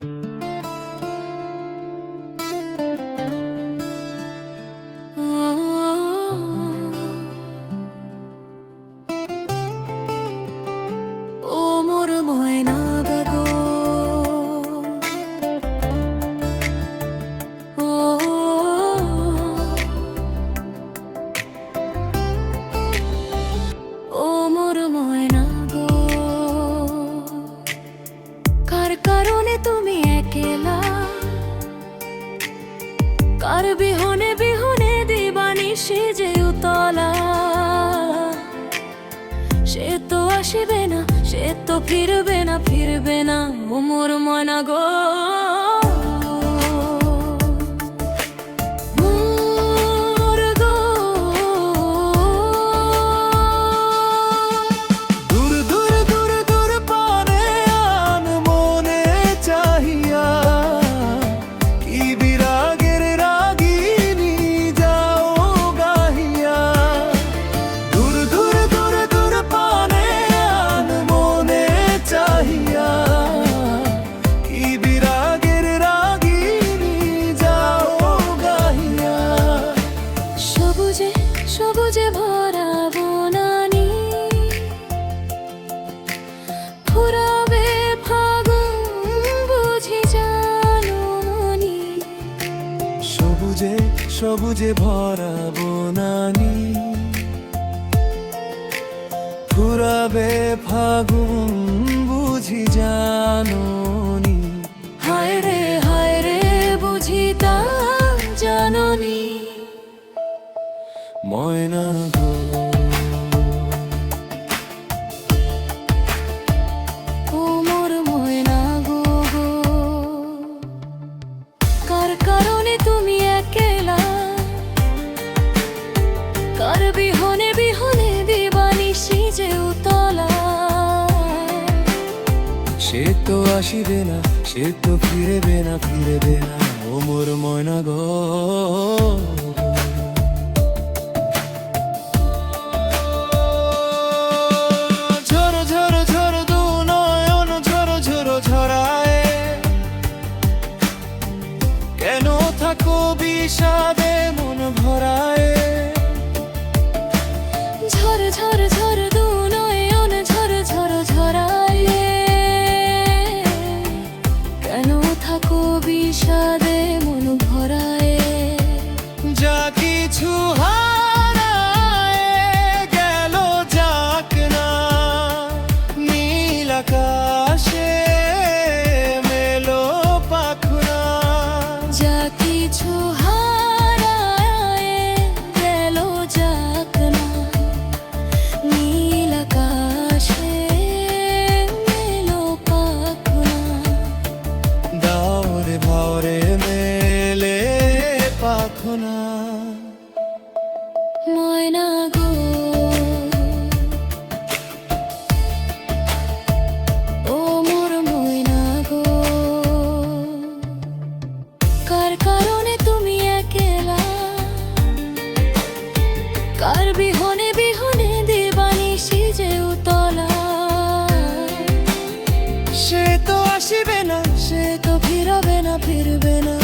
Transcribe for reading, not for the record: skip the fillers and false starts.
ও মোর ময়না গো, ও ও মোর ময়না গো, কার কারণে তুমি একলা, কার বিহনে বিহনে দিবানিশি যে উতলা। সে তো আসিবে না, সে তো ফিরবে না, ফিরবে না, ও মোর ময়না গো। মোর গো, দূর দূর দূর দূর পানে আন মনে চাহিয়া, কি বিরাগের রাগিনী যাও গাহিয়া। দূর দূর দূর দূর পানে আন মনে চাহিয়া, কি বিরাগের রাগিনী যাও গাহিয়া। সবুজে সবুজে ভরা বনানী, ফুরাবে ফাগুন বুঝি জানুনি। সবুজে সবুজে ভরা বনানী, ফুরাবে ফাগুন বুঝি জাননি। হায় রে বুঝি তা জাননি। ময়না গো, ও মোর ময়না গো, কার কারণে তুমি একলা, কার বিহনে বিহনে দিবানিশি যে উতলা। সে তো আসিবে না, সে তো ফিরবে না, ফিরবে না, ও মোর ময়না গো। ঝর ঝর ঝর দু নয়ন ঝর ঝর ঝরায়, কেন থাকো বিষাদে মন ভরায়। ঝর ঝর ঝর দু নয়ন ঝর ঝর ঝরায়, কেন থাকো বিষাদে মন ভরায়। যা কিছু হারায় গেল যাক না, নীল আকাশে মেলো পাখনা। যা কিছু হারায় গেল যাক না, নীল আকাশে মেলো পাখনা। দাওরে ভাওরে মেলে পাখনা। ময়না গো, ও মোর ময়না গো, কার কারণে তুমি একলা, কার বিহনে বিহনে দিবানিশি যে উতলা। সে তো আসিবে না, সে তো ফিরবে না, ফিরবে না,